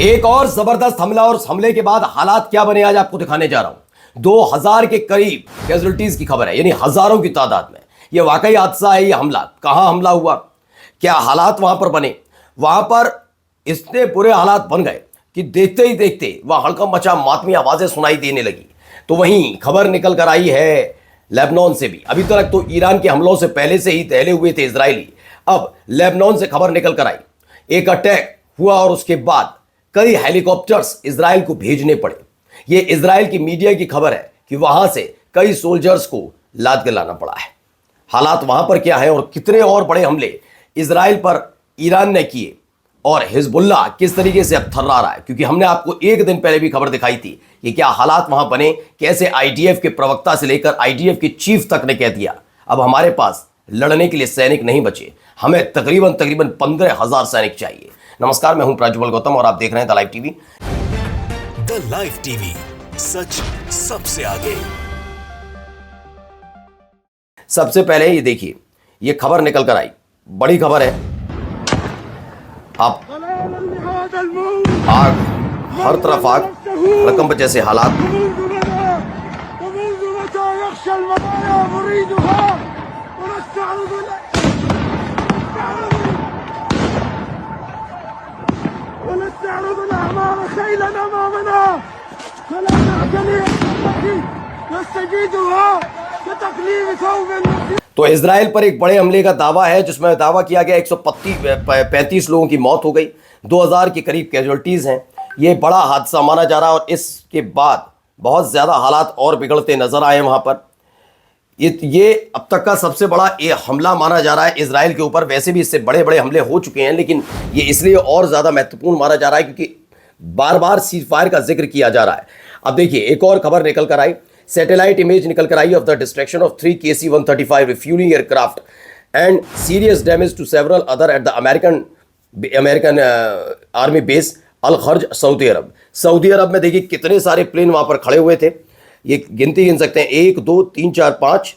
एक और जबरदस्त हमला और हमले के बाद हालात क्या बने आज आपको दिखाने जा रहा हूं। 2000 के करीब कैजुअल्टीज की खबर है, यानी हजारों की तादाद में। यह वाकई हादसा है। यह हमला कहां हमला हुआ, क्या हालात वहां पर बने, वहां पर इतने बुरे हालात बन गए कि देखते ही देखते वह हड़कंप मचा मातमी आवाजें सुनाई देने लगी। तो वहीं खबर निकल कर आई है लेबनान से भी। अभी तक तो ईरान के हमलों से पहले से ही दहले हुए थे इजरायली, अब लेबनान से खबर निकल कर आई। एक अटैक हुआ और उसके बाद कई हेलीकॉप्टर्स इजराइल को भेजने पड़े। यह इजराइल की मीडिया की खबर है कि वहां से कई सोल्जर्स को लाद कर लाना पड़ा है। हालात वहां पर क्या है और कितने और बड़े हमले इजराइल पर ईरान ने किए और हिजबुल्लाह किस तरीके से अब थर्रा रहा है, क्योंकि हमने आपको एक दिन पहले भी खबर दिखाई थी कि क्या हालात वहां बने, कैसे आईडीएफ के प्रवक्ता से लेकर आईडीएफ के चीफ तक ने कह दिया अब हमारे पास लड़ने के लिए सैनिक नहीं बचे, हमें तकरीबन 15,000 सैनिक चाहिए। नमस्कार, मैं हूं प्रज्वल गौतम और आप देख रहे हैं the live TV. The live TV, सच सबसे आगे। सबसे पहले ये देखिए, ये खबर निकल कर आई, बड़ी खबर है। आप आग, हर तरफ आग, भूकंप जैसे हालात। तो इजराइल पर एक बड़े हमले का दावा है जिसमें दावा किया गया 135 लोगों की मौत हो गई, 2000 के करीब कैजुअल्टीज हैं। ये बड़ा हादसा माना जा रहा है और इसके बाद बहुत ज़्यादा हालात और बिगड़ते नजर आए वहाँ पर। ये अब तक का सबसे बड़ा ये हमला माना जा रहा है इजराइल के ऊपर। वैसे भी इससे बड़े बड़े हमले हो चुके हैं, लेकिन ये इसलिए और ज़्यादा महत्वपूर्ण माना जा रहा है क्योंकि बार बार सीज फायर का जिक्र किया जा रहा है। अब देखिए, एक और खबर निकल कर आई, सैटेलाइट इमेज निकल कर आई of the destruction of 3 KC-135 refuelling aircraft and serious damage to several other at the American army base Al Kharj, Saudi Arab. सऊदी अरब में देखिए कितने सारे प्लेन वहां पर खड़े हुए थे। ये गिनती गिन सकते हैं, 1 2 3 4 5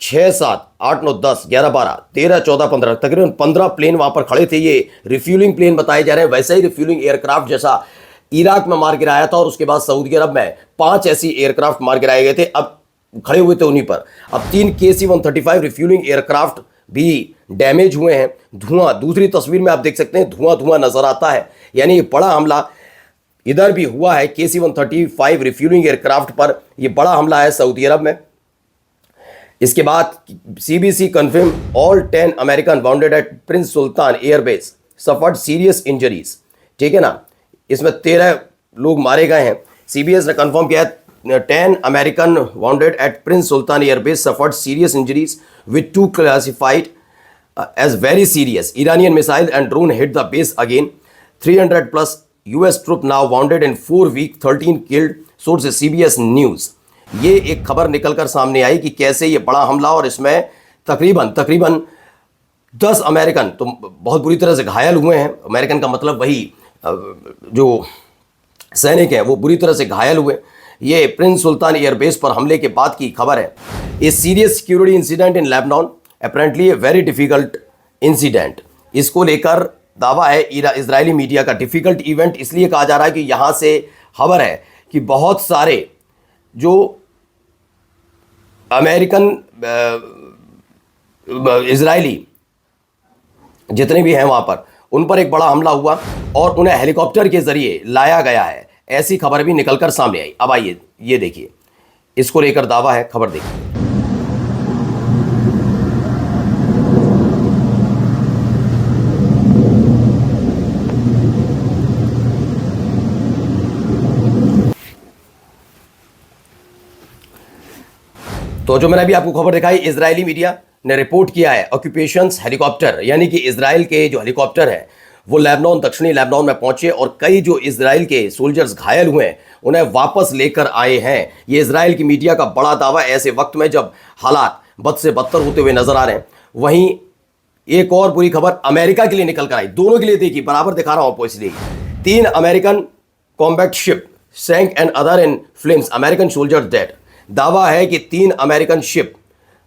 6 7 8 9 10 11 12 13 14 15, तकरीबन 15 प्लेन वहां पर खड़े थे। ये रिफ्यूलिंग प्लेन बताए जा रहे हैं, वैसे ही रिफ्यूलिंग एयरक्राफ्ट जैसा इराक में मार गिराया था और उसके बाद सऊदी अरब में 5 ऐसी एयरक्राफ्ट मार गिराए गए थे, अब खड़े हुए थे उन्हीं पर। अब 3 KC-135 रिफ्यूलिंग एयरक्राफ्ट भी डैमेज हुए हैं। धुआं, दूसरी तस्वीर में आप देख सकते हैं, धुआं धुआं नजर आता है। यानी ये बड़ा हमला इधर भी हुआ है KC-135 रिफ्यूलिंग एयरक्राफ्ट पर, यह बड़ा हमला है सऊदी अरब में। इसके बाद CBC confirm all 10 American wounded at Prince Sultan airbase suffered serious injuries. ठीक है ना, इसमें 13 लोग मारे गए हैं। CBS ने कंफर्म किया है 10 American wounded at Prince Sultan airbase suffered serious injuries with 2 classified as very serious. Iranian missile and drone hit the base again. 300 plus US troop now wounded in 4 weeks, 13 killed, sources CBS News। ये एक खबर निकलकर सामने आई कि कैसे ये बड़ा हमला और इसमें तकरीबन 10 अमेरिकन तो बहुत बुरी तरह से घायल हुए हैं। अमेरिकन का मतलब वही जो सैनिक है वो बुरी तरह से घायल हुए। ये प्रिंस सुल्तान एयरबेस पर हमले के बाद की खबर है। A serious security incident in Lebanon, apparently a very difficult incident. इसको लेकर दावा है इजरायली मीडिया का। डिफिकल्ट इवेंट इसलिए कहा जा रहा है कि यहाँ से खबर है कि बहुत सारे जो अमेरिकन इजरायली जितने भी हैं वहाँ पर, उन पर एक बड़ा हमला हुआ और उन्हें हेलीकॉप्टर के जरिए लाया गया है, ऐसी खबर भी निकलकर सामने आई। अब आइए ये देखिए, इसको लेकर दावा है, खबर देखिए। तो जो मैंने अभी आपको खबर दिखाई, इजरायली मीडिया ने रिपोर्ट किया है ऑक्यूपेशंस हेलीकॉप्टर, यानी कि इजराइल के जो हेलीकॉप्टर है वो लेबनान, दक्षिणी लेबनान में पहुंचे और कई जो इजराइल के सोल्जर्स घायल हुए हैं उन्हें वापस लेकर आए हैं। ये इजराइल की मीडिया का बड़ा दावा ऐसे वक्त में जब हालात बद से बदतर होते हुए नजर आ रहे हैं। वहीं एक और बुरी खबर अमेरिका के लिए निकल कर आई, दोनों के लिए देखिए, बराबर दिखा रहा हूं आपको। इसलिए 3 American combat ship sank and other in flames, American soldier dead. दावा है कि 3 अमेरिकन शिप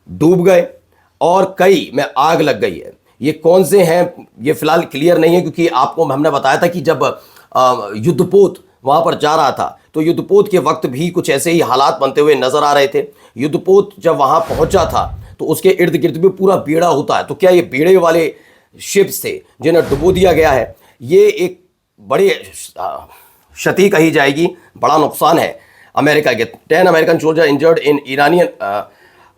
डूब गए और कई में आग लग गई है। ये कौन से हैं ये फिलहाल क्लियर नहीं है, क्योंकि आपको हमने बताया था कि जब युद्धपोत वहां पर जा रहा था तो युद्धपोत के वक्त भी कुछ ऐसे ही हालात बनते हुए नजर आ रहे थे। युद्धपोत जब वहां पहुंचा था तो उसके इर्द गिर्द भी पूरा बेड़ा होता है। तो क्या ये बेड़े वाले शिप्स थे जिन्हें डुबो दिया गया है? ये एक बड़ी क्षति कही जाएगी, बड़ा नुकसान है अमेरिका के। 10 American soldier injured in Iranian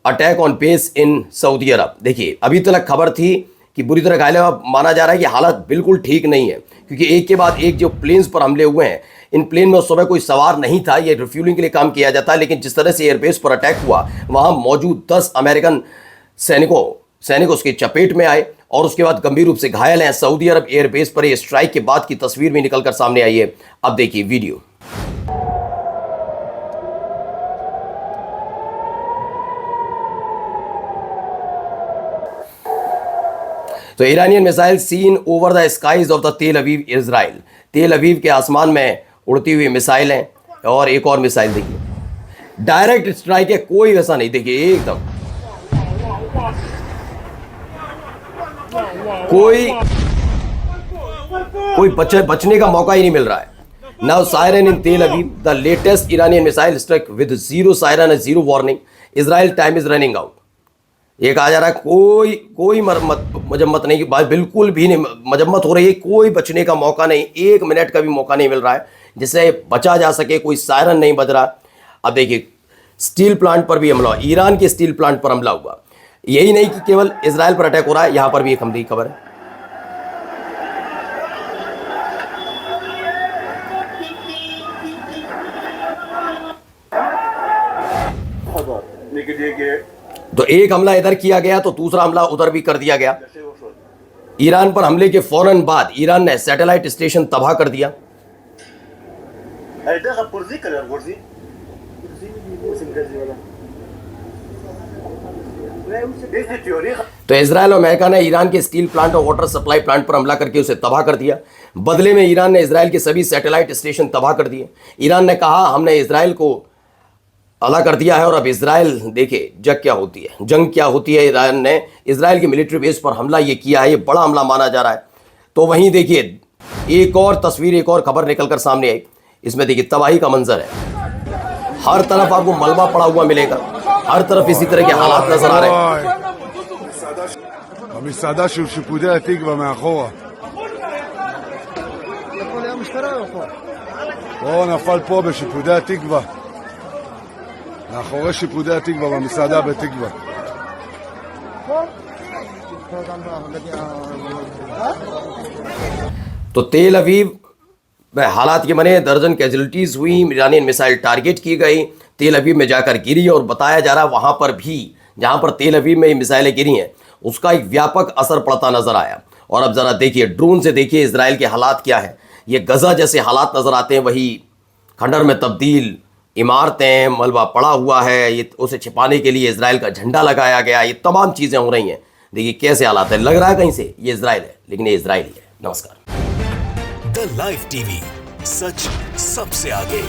attack on base in Saudi Arab. देखिए, अभी तक खबर थी कि बुरी तरह घायल है, माना जा रहा है कि हालत बिल्कुल ठीक नहीं है, क्योंकि एक के बाद एक जो प्लेन्स पर हमले हुए हैं, इन प्लेन में उस समय कोई सवार नहीं था, ये रिफ्यूलिंग के लिए काम किया जाता है। लेकिन जिस तरह से एयरबेस पर अटैक हुआ, वहां मौजूद 10 अमेरिकन सैनिक उसकी चपेट में आए और उसके बाद गंभीर रूप से घायल हैं। सऊदी अरब एयरबेस पर यह स्ट्राइक के बाद की तस्वीर भी निकलकर सामने आई है। अब देखिए वीडियो। तो Iranian missile seen over the skies of the Tel Aviv Israel. तेल अवीव के आसमान में उड़ती हुई मिसाइल है। और एक और मिसाइल देखिए, डायरेक्ट स्ट्राइक है, कोई वैसा नहीं। देखिए एकदम कोई बचने का मौका ही नहीं मिल रहा है। Now siren in Tel Aviv, the latest Iranian missile struck with 0 siren and 0 warning, Israel time is running out. ये कहा जा रहा है कोई मजम्मत नहीं, बिल्कुल भी नहीं मजम्मत हो रही है, कोई बचने का मौका नहीं, 1 मिनट का भी मौका नहीं मिल रहा है जिससे बचा जा सके। कोई सायरन नहीं बज रहा। अब देखिए, स्टील प्लांट पर भी हमला हुआ, ईरान के स्टील प्लांट पर हमला हुआ। यही नहीं कि केवल इजराइल पर अटैक हो रहा है, यहां पर भी एक हमले की खबर है। तो एक हमला इधर किया गया तो दूसरा हमला उधर भी कर दिया गया। ईरान पर हमले के फौरन बाद ईरान ने सैटेलाइट स्टेशन तबाह कर दिया। तो इजराइल और अमेरिका ने ईरान के स्टील प्लांट और वाटर सप्लाई प्लांट पर हमला करके उसे तबाह कर दिया। बदले में ईरान ने इजराइल के सभी सैटेलाइट स्टेशन तबाह कर दिए। ईरान ने कहा हमने इजराइल को अलग कर दिया है। और अब इजराइल देखिए जंग क्या होती है। ईरान ने इजराइल के मिलिट्री बेस पर हमला ये किया है, ये बड़ा हमला माना जा रहा है। तो वहीं देखिए एक और तस्वीर, एक और खबर निकलकर सामने आई। इसमें देखिए तबाही का मंजर है, हर तरफ आपको मलबा पड़ा हुआ मिलेगा, हर तरफ इसी तरह के हालात नजर आ रहे हैं। המסעדה של שיפודי התקווה מאחורה. פה נפל פה בשיפודי התקווה. מאחורי שיפודי התקווה במסעדה בתקווה. तो तेल अवीव में हालात के बने, दर्जन कैजुअलिटीज हुई, ईरानियन मिसाइल टारगेट की गई, तेल अवीव में जाकर गिरी। और बताया जा रहा है वहां पर भी जहां पर तेल अवीव में मिसाइलें गिरी हैं उसका एक व्यापक असर पड़ता नजर आया। और अब जरा देखिए ड्रोन से देखिए इजराइल के हालात क्या है। ये गजा जैसे हालात नजर आते हैं, वही खंडर में तब्दील इमारतें, मलबा पड़ा हुआ है, ये उसे छिपाने के लिए इजराइल का झंडा लगाया गया, ये तमाम चीजें हो रही हैं। देखिए कैसे हालात है, लग रहा है कहीं से ये इजराइल है, लेकिन ये इजराइल ही है। नमस्कार। द लाइव टीवी, सच सबसे आगे।